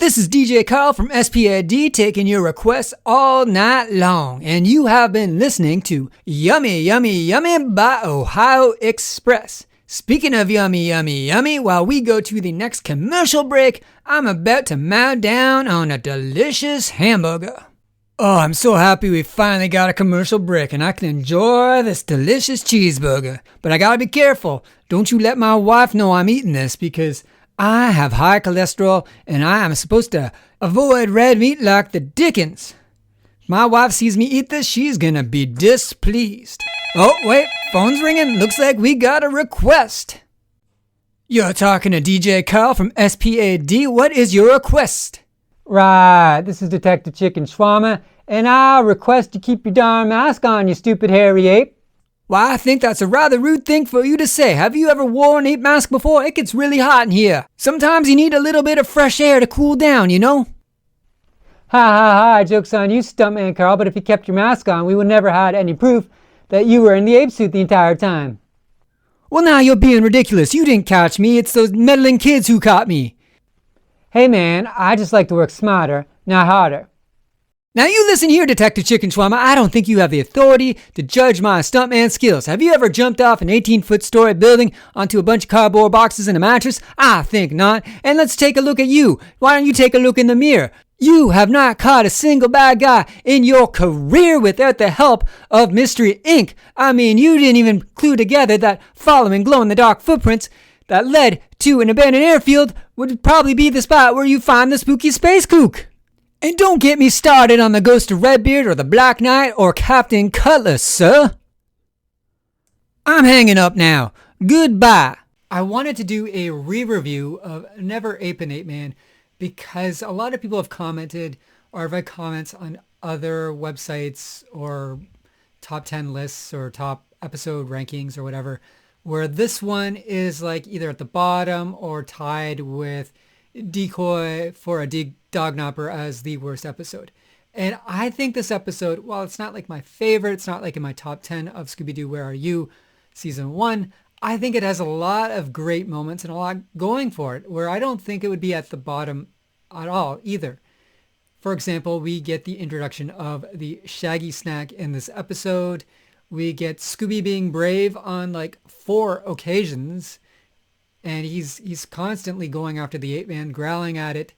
This is DJ Carl from SPAD taking your requests all night long, and you have been listening to Yummy Yummy Yummy by Ohio Express. Speaking of yummy yummy yummy, while we go to the next commercial break, I'm about to mow down on a delicious hamburger. Oh, I'm so happy we finally got a commercial break and I can enjoy this delicious cheeseburger. But I gotta be careful. Don't you let my wife know I'm eating this because I have high cholesterol and I am supposed to avoid red meat like the dickens. If my wife sees me eat this, she's gonna be displeased. Oh, wait, phone's ringing. Looks like we got a request. You're talking to DJ Carl from SPAD. What is your request? Right, this is Detective Chicken Shawarma, and I request you keep your darn mask on, you stupid hairy ape. Well, I think that's a rather rude thing for you to say. Have you ever worn an ape mask before? It gets really hot in here. Sometimes you need a little bit of fresh air to cool down, you know? Ha ha ha, joke's on you, Stuntman Carl, but if you kept your mask on, we would never had any proof that you were in the ape suit the entire time. Well, now you're being ridiculous. You didn't catch me. It's those meddling kids who caught me. Hey man, I just like to work smarter, not harder. Now you listen here, Detective Chicken Shawarma. I don't think you have the authority to judge my stuntman skills. Have you ever jumped off an 18-foot story building onto a bunch of cardboard boxes and a mattress? I think not. And let's take a look at you. Why don't you take a look in the mirror? You have not caught a single bad guy in your career without the help of Mystery Inc. I mean, you didn't even clue together that following glow-in-the-dark footprints that led to an abandoned airfield would probably be the spot where you find the spooky space kook. And don't get me started on the Ghost of Redbeard or the Black Knight or Captain Cutlass, sir. I'm hanging up now. Goodbye. I wanted to do a re-review of Never Ape and Ape Man because a lot of people have commented or have read comments on other websites or top 10 lists or top episode rankings or whatever, where this one is like either at the bottom or tied with Decoy for a Dog Knopper as the worst episode. And I think this episode, while it's not like my favorite, it's not like in my top 10 of Scooby-Doo Where Are You season 1, I think it has a lot of great moments and a lot going for it, where I don't think it would be at the bottom at all either. For example, we get the introduction of the Shaggy Snack in this episode. We get Scooby being brave on like 4 occasions. And he's constantly going after the ape man, growling at it,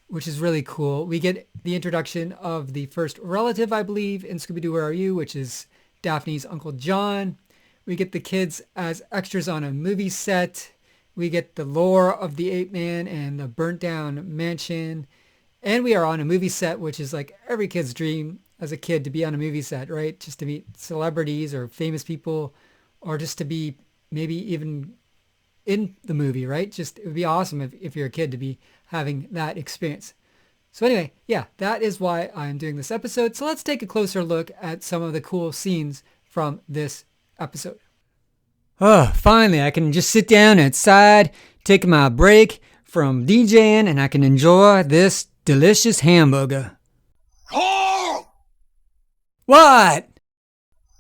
which is really cool. We get the introduction of the first relative, I believe, in Scooby-Doo Where Are You, which is Daphne's Uncle John. We get the kids as extras on a movie set. We get the lore of the ape man and the burnt down mansion. And we are on a movie set, which is like every kid's dream as a kid to be on a movie set, right? Just to meet celebrities or famous people, or just to be maybe even in the movie, right? Just, it would be awesome if you're a kid to be having that experience. So anyway, yeah, that is why I'm doing this episode. So let's take a closer look at some of the cool scenes from this episode. Oh, finally, I can just sit down outside, take my break from DJing, and I can enjoy this delicious hamburger. Carl! What?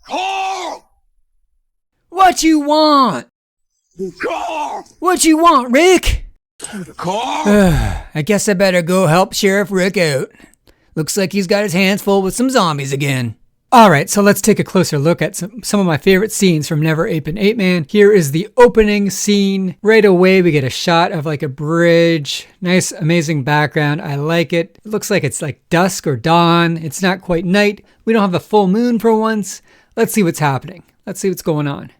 Carl! What you want? Carl! What you want, Rick? Carl! I guess I better go help Sheriff Rick out. Looks like he's got his hands full with some zombies again. Alright, so let's take a closer look at some of my favorite scenes from Never Ape and Ape Man. Here is the opening scene. Right away we get a shot of like a bridge. Nice, amazing background. I like it. It looks like it's like dusk or dawn. It's not quite night. We don't have a full moon for once. Let's see what's happening. Let's see what's going on.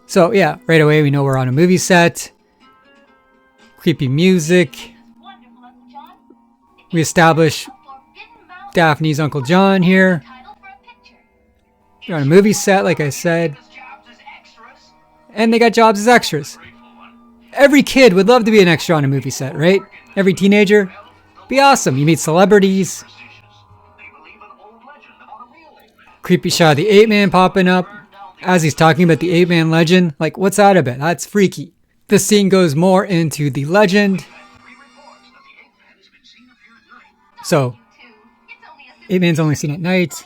So yeah, right away we know we're on a movie set. Creepy music. We establish Daphne's Uncle John here. They're on a movie set, like I said. And they got jobs as extras. Every kid would love to be an extra on a movie set, right? Every teenager. Be awesome. You meet celebrities. Creepy shot of the Ape Man popping up as he's talking about the Ape Man legend. Like, what's that about? That's freaky. The scene goes more into the legend. So, Ape Man's only seen at night.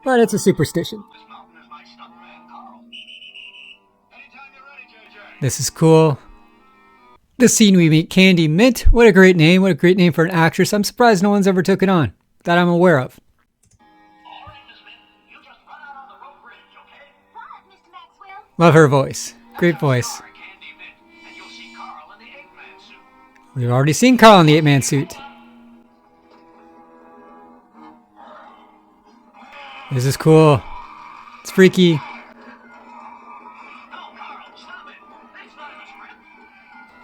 But it's a superstition. This is cool. This scene we meet Candy Mint. What a great name. What a great name for an actress. I'm surprised no one's ever took it on that I'm aware of. Love her voice. Great voice. We've already seen Carl in the Ape Man suit. This is cool. It's freaky.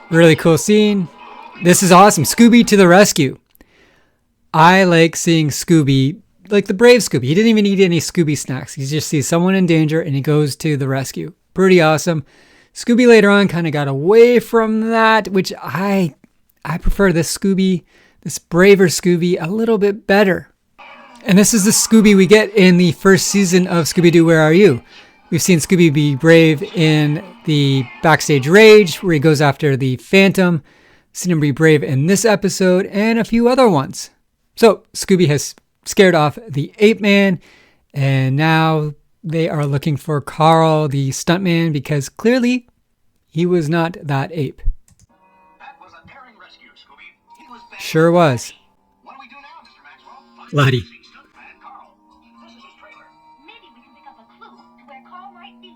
Really cool scene. This is awesome. Scooby to the rescue. I like seeing Scooby, like the brave Scooby. He didn't even eat any Scooby snacks. He just sees someone in danger and he goes to the rescue. Pretty awesome. Scooby later on kind of got away from that, which I prefer this Scooby, this braver Scooby, a little bit better. And this is the Scooby we get in the first season of Scooby-Doo, Where Are You? We've seen Scooby be brave in the Backstage Rage, where he goes after the Phantom. Seen him be brave in this episode and a few other ones. So Scooby has scared off the Ape Man, and now they are looking for Carl, the stuntman, because clearly he was not that ape. That was a daring rescue, Scooby. He was bad. Sure was. What do we do now, Mr. Maxwell? Laddie. Stuntman Carl. This is his trailer. Maybe we can pick up a clue to where Carl might be.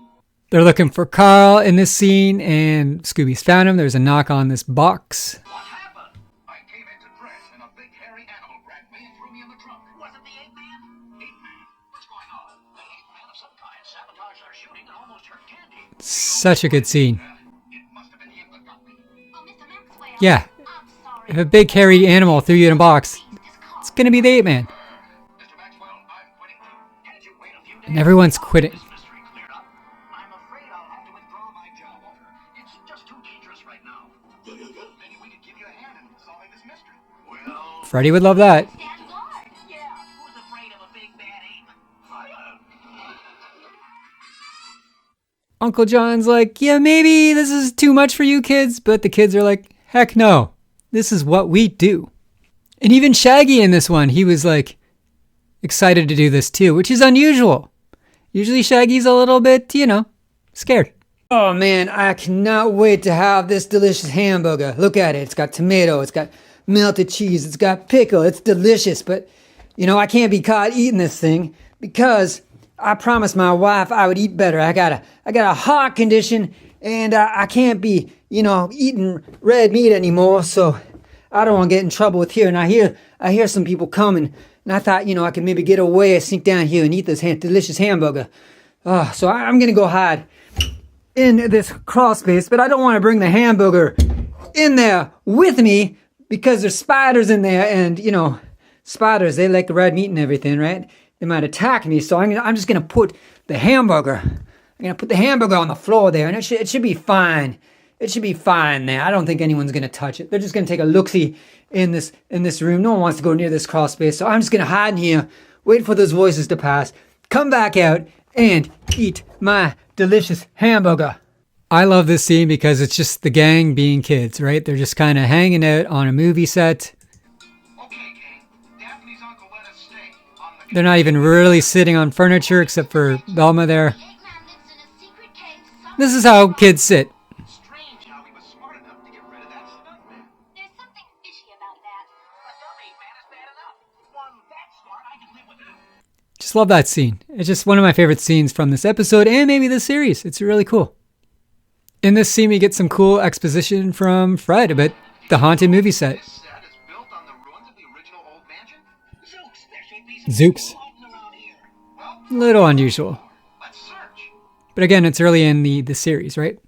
They're looking for Carl in this scene, and Scooby's found him. There's a knock on this box. What happened? I came in to dress, and a big hairy animal grabbed me and threw me in the trunk. Was it the Ape Man? Ape Man? What's going on? The Ape Man of some kind sabotaged our shooting and almost hurt Candy. Such a good scene. It must have been him that got me. Oh, Mr. Maxwell. Yeah, I'm sorry. if a big hairy animal threw you in a box, it's gonna be the Ape Man. Mr. Maxwell, I'm quitting. Can't you wait a few days? And everyone's quitting. This mystery cleared up. I'm afraid I'll have to withdraw my job offer. It's just too dangerous right now. Maybe we could give you a hand in solving this mystery. Well, Freddie would love that. Stand guard. yeah, who's afraid of a big bad ape? Uncle John's like, yeah, maybe this is too much for you kids, but the kids are like, heck no, this is what we do. And even Shaggy in this one, he was like excited to do this too, which is unusual. Usually Shaggy's a little bit, scared. Oh man, I cannot wait to have this delicious hamburger. Look at it. It's got tomato, it's got melted cheese, it's got pickle, it's delicious. But, I can't be caught eating this thing because I promised my wife I would eat better. I got a heart condition and I can't be, eating red meat anymore. So I don't want to get in trouble with here. And I hear some people coming, and I thought, I could maybe get away, sneak down here and eat this delicious hamburger. So I'm going to go hide in this crawl space, but I don't want to bring the hamburger in there with me because there's spiders in there, and, spiders, they like the red meat and everything, right? They might attack me, so I'm just going to put the hamburger, on the floor there, and it should be fine. It should be fine there. I don't think anyone's going to touch it. They're just going to take a look-see in this room. No one wants to go near this crawl space, so I'm just going to hide in here, wait for those voices to pass, come back out, and eat my delicious hamburger. I love this scene because it's just the gang being kids, right? They're just kind of hanging out on a movie set. Okay, gang. Daphne's uncle let us stay on the They're not even really sitting on furniture except for Velma there. Ape Man lives in a secret cave somewhere. This is how kids sit. strange how he was smart enough to get rid of that stuntman. There's something fishy about that. A dumb ape man is bad enough. One that smart, I can live with it. Just love that scene. It's just one of my favorite scenes from this episode and maybe this series. It's really cool. In this scene, we get some cool exposition from Fred about the haunted movie set. This set is built on the ruins of the original old mansion. Zooks, there should be some Zooks. people hiding around here. Well, Little unusual. let's search. But again, it's early in the series, right?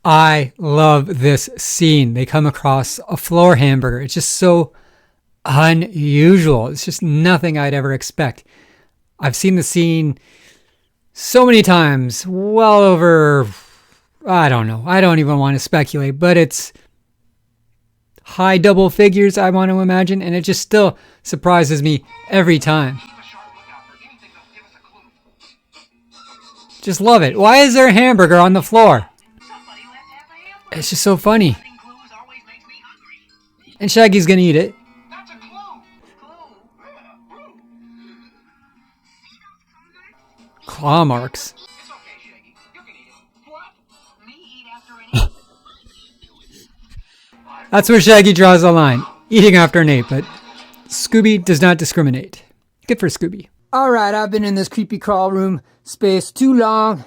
I love this scene. They come across a floor hamburger. It's just so unusual. It's just nothing I'd ever expect. I've seen the scene so many times, well over, I don't know. I don't even want to speculate, but it's high double figures, I want to imagine, and it just still surprises me every time. Keep a sharp lookout for anything that'll give us a clue. Just love it. Why is there a hamburger on the floor? Somebody left half a hamburger. It's just so funny. Finding clues always makes me hungry. And Shaggy's gonna eat it. That's a clue. Clue. Claw marks. It's okay, Shaggy. You can eat it. What? Me eat after an ape? That's where Shaggy draws the line. Eating after an ape, but Scooby does not discriminate. Good for Scooby. Alright, I've been in this creepy crawl room space too long.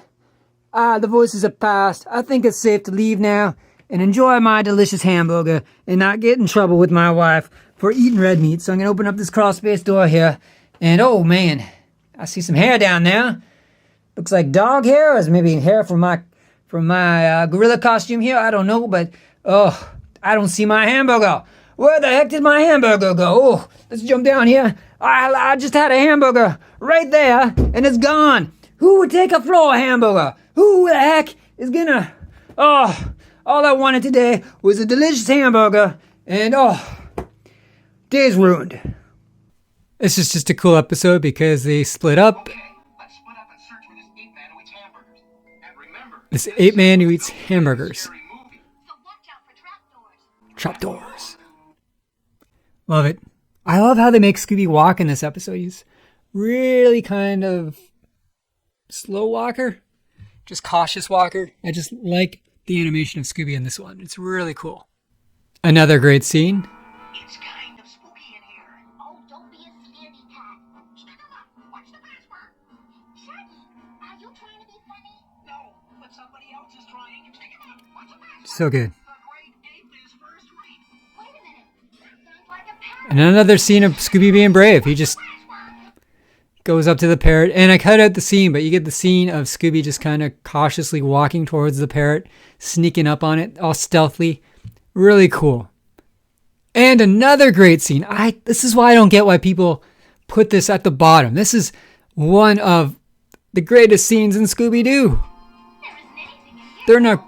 The voices have passed. I think it's safe to leave now and enjoy my delicious hamburger and not get in trouble with my wife for eating red meat. So I'm going to open up this crawl space door here. And oh man, I see some hair down there. Looks like dog hair, or is maybe hair from my gorilla costume here. I don't know, but oh, I don't see my hamburger. Where the heck did my hamburger go? Oh, let's jump down here. I just had a hamburger right there, and it's gone. Who would take a floor hamburger? Who the heck is gonna... Oh, all I wanted today was a delicious hamburger, and oh, day's ruined. This is just a cool episode because they split up. Okay, let's split up and search for this ape man who eats hamburgers. And remember, This ape man who eats hamburgers. scary movie. So watch out for trapdoors. Trapdoors. Love it. I love how they make Scooby walk in this episode. He's really kind of slow walker. Just cautious walker. I just like the animation of Scooby in this one. It's really cool. Another great scene. It's kind of spooky in here. Oh, don't be a scaredy cat. What's the password? Shaggy, are you trying to be funny? No, but somebody else is trying. What's the password? So good. The great ape is first rate. Wait a minute. That sounds like a parrot. And another scene of Scooby being brave. He just goes up to the parrot. And I cut out the scene, but you get the scene of Scooby just kind of cautiously walking towards the parrot, sneaking up on it, all stealthily. Really cool. And another great scene. This is why I don't get why people put this at the bottom. This is one of the greatest scenes in Scooby-Doo. There isn't anything in here. They're in a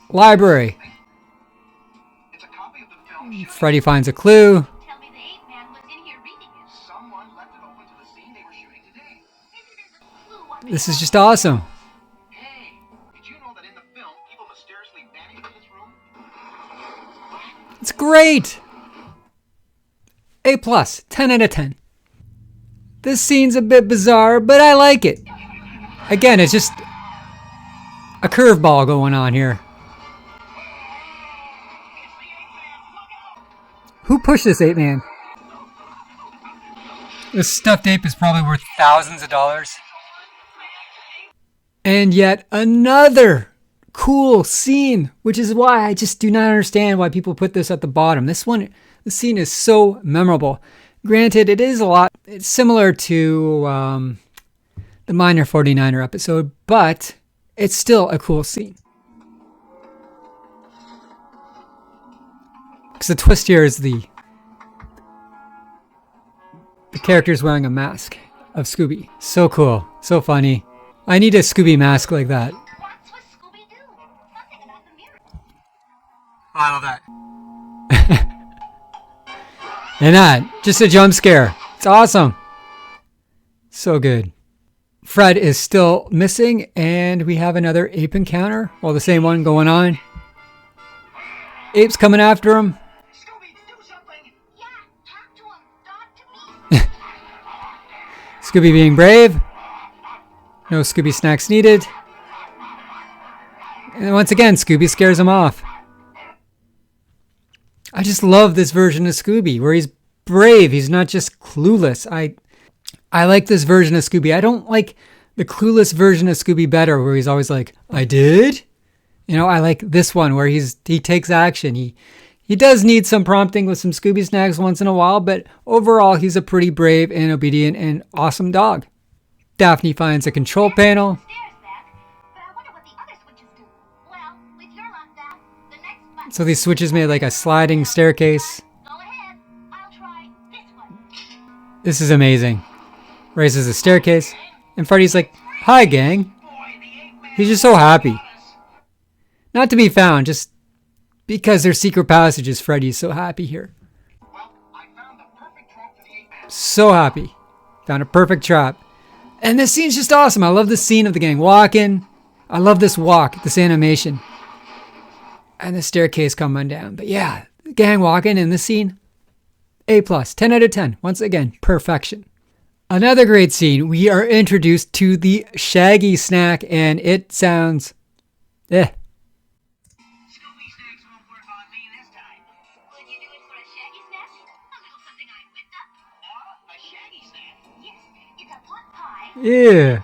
library. It's a copy of the film. Freddy finds a clue. Tell me the ape man was in here reading it. Someone left it open to the scene they were shooting today. Maybe there's a clue on This is just awesome. Hey, did you know that in the film, people mysteriously vanished in this room? It's great. A plus, 10 out of 10. This scene's a bit bizarre, but I like it. Again, it's just a curveball going on here. Who pushed this ape man? This stuffed ape is probably worth thousands of dollars. And yet another cool scene, which is why I just do not understand why people put this at the bottom. This scene is so memorable. Granted, it is a lot. It's similar to the Minor 49er episode, but it's still a cool scene. Because the twist here is the character's wearing a mask of Scooby. So cool. So funny. I need a Scooby mask like that. What's with Scooby-Doo? Something about the mirror. I love that. And that, just a jump scare. It's awesome. So good. Fred is still missing, and we have another ape encounter. Well, the same one going on. Ape's coming after him. Scooby, do something! Yeah, talk to him. Not to me. Scooby being brave. No Scooby snacks needed. And once again, Scooby scares him off. I just love this version of Scooby where he's brave. He's not just clueless. I like this version of Scooby. I don't like the clueless version of Scooby better where he's always like, I did? You know, I like this one where he takes action. He does need some prompting with some Scooby snacks once in a while, but overall he's a pretty brave and obedient and awesome dog. Daphne finds a control panel. Stairs back, but I wonder what the other switches do. Well, with your luck, Dad, the next button. So these switches made like a sliding staircase. Go ahead. I'll try this one. This is amazing. Raises a staircase, and Freddy's like, hi gang. Boy, the ape man He's just so happy. Not to be found, just because there's secret passages, Freddy's so happy here. Well, I found the perfect trap for the ape man. So happy. Found a perfect trap. And this scene's just awesome. I love the scene of the gang walking. I love this walk, this animation. And the staircase coming down. But yeah, the gang walking in this scene, A+, 10 out of 10. Once again, perfection. Another great scene, we are introduced to the Shaggy snack, and it sounds, Scooby snacks won't work on me this time. Yeah.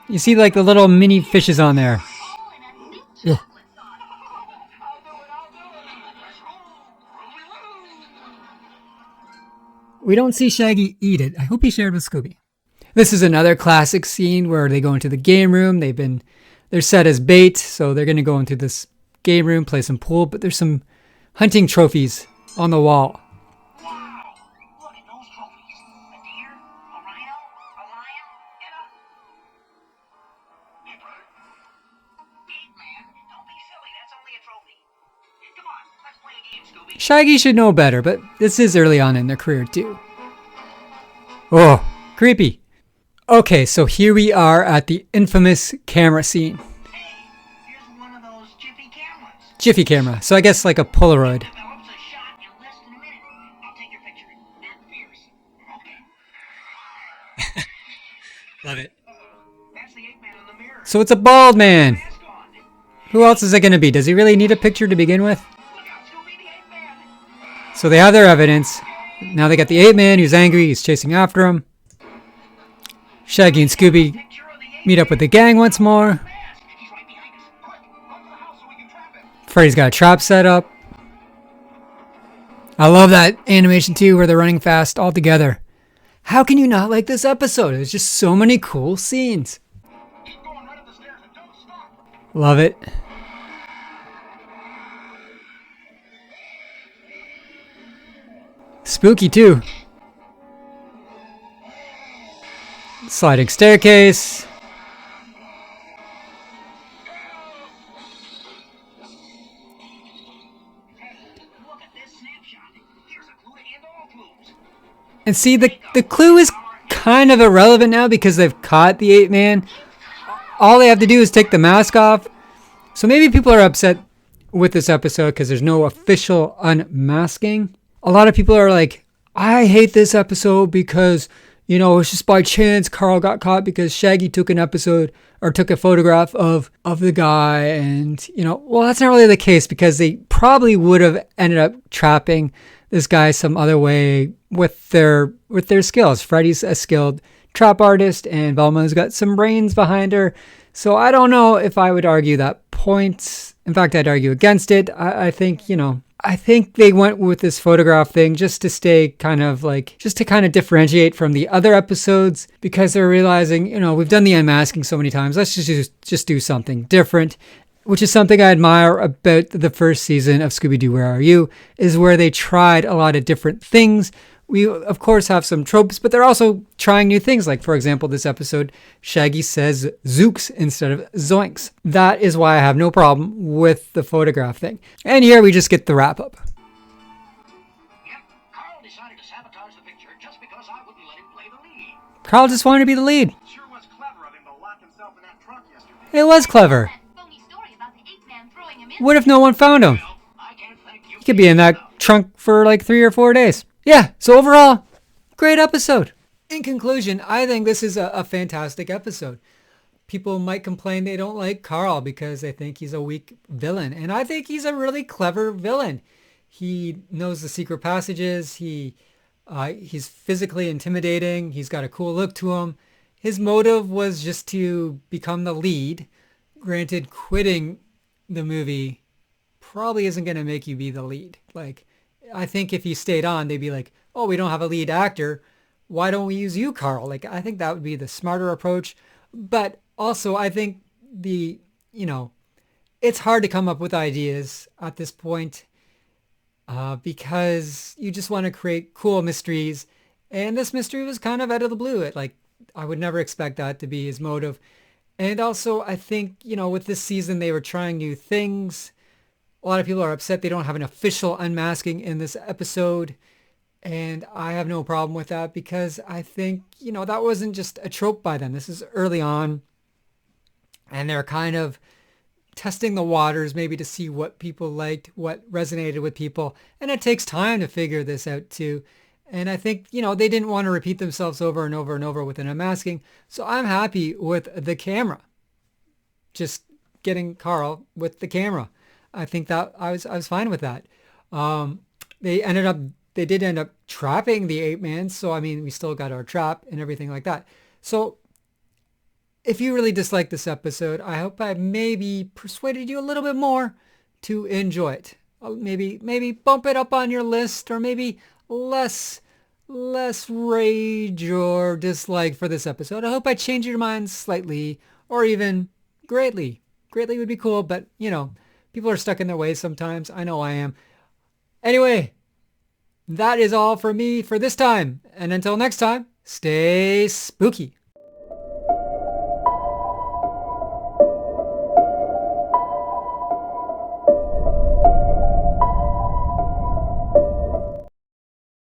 You see like the little mini fishes on there. Yeah. We don't see Shaggy eat it. I hope he shared with Scooby. This is another classic scene where they go into the game room. They're set as bait, so they're gonna go into this game room, play some pool, but there's some hunting trophies on the wall. Wow! Look at those trophies. A deer, a rhino, a lion, and a... Ape Man, don't be silly. That's only a trophy. Come on, let's play a game, Scooby. Shaggy should know better, but this is early on in their career too. Oh, creepy. Okay, so here we are at the infamous camera scene. Hey, here's one of those Jiffy cameras. Jiffy camera, so I guess like a Polaroid. Develops a shot in less than a minute. I'll take your picture. Not fierce. Okay. Love it. That's the Ape Man in the mirror. So it's a bald man. Mask on. Who else is it going to be? Does he really need a picture to begin with? Look out, Scooby, the Ape Man. So they have their evidence. Now they got the Ape Man who's angry. He's chasing after him. Shaggy and Scooby Picture of the Ape meet up with the gang once more. Mask. He's right behind us. Quick, run to the house so we can trap him. Freddy's got a trap set up. I love that animation too where they're running fast all together. How can you not like this episode? There's just so many cool scenes. Keep going right up the stairs and don't stop. Love it. Spooky too. Sliding staircase. Look at this snapshot. Here's a clue to end all clues. And see, the clue is kind of irrelevant now because they've caught the Ape Man. All they have to do is take the mask off. So maybe people are upset with this episode because there's no official unmasking. A lot of people are like, I hate this episode because, you know, it's just by chance Carl got caught because Shaggy took an episode or took a photograph of the guy. And, you know, well, that's not really the case because they probably would have ended up trapping this guy some other way with their skills. Freddy's a skilled trap artist and Velma's got some brains behind her. So I don't know if I would argue that point. In fact, I'd argue against it. I think, you know, I think they went with this photograph thing just to kind of differentiate from the other episodes because they're realizing, you know, we've done the unmasking so many times. Let's just do something different, which is something I admire about the first season of Scooby-Doo, Where Are You? Is where they tried a lot of different things. We, of course, have some tropes, but they're also trying new things. Like, for example, this episode, Shaggy says Zooks instead of Zoinks. That is why I have no problem with the photograph thing. And here we just get the wrap up. Yep, Carl decided to sabotage the picture just because I wouldn't let him play the lead. Carl just wanted to be the lead. Sure was clever of him to lock himself in that trunk yesterday. It was clever. That phony story about the Ape Man throwing him in. What if no one found him? Well, I can't thank you. He could be in that trunk for like 3 or 4 days. Yeah, so overall, great episode. In conclusion, I think this is a fantastic episode. People might complain they don't like Carl because they think he's a weak villain. And I think he's a really clever villain. He knows the secret passages. He's physically intimidating. He's got a cool look to him. His motive was just to become the lead. Granted, quitting the movie probably isn't going to make you be the lead. Like, I think if he stayed on, they'd be like, oh, we don't have a lead actor. Why don't we use you, Carl? Like, I think that would be the smarter approach. But also, I think it's hard to come up with ideas at this point because you just want to create cool mysteries. And this mystery was kind of out of the blue. I would never expect that to be his motive. And also, I think, with this season, they were trying new things. A lot of people are upset they don't have an official unmasking in this episode. And I have no problem with that because I think, that wasn't just a trope by them. This is early on. And they're kind of testing the waters maybe to see what people liked, what resonated with people. And it takes time to figure this out too. And I think, they didn't want to repeat themselves over and over and over with an unmasking. So I'm happy with the camera. Just getting Carl with the camera. I think that I was fine with that. They did end up trapping the Ape Man. So, we still got our trap and everything like that. So if you really dislike this episode, I hope I maybe persuaded you a little bit more to enjoy it. Maybe bump it up on your list, or maybe less rage or dislike for this episode. I hope I changed your mind slightly, or even greatly. Greatly would be cool, but people are stuck in their ways sometimes. I know I am. Anyway, that is all for me for this time. And until next time, stay spooky.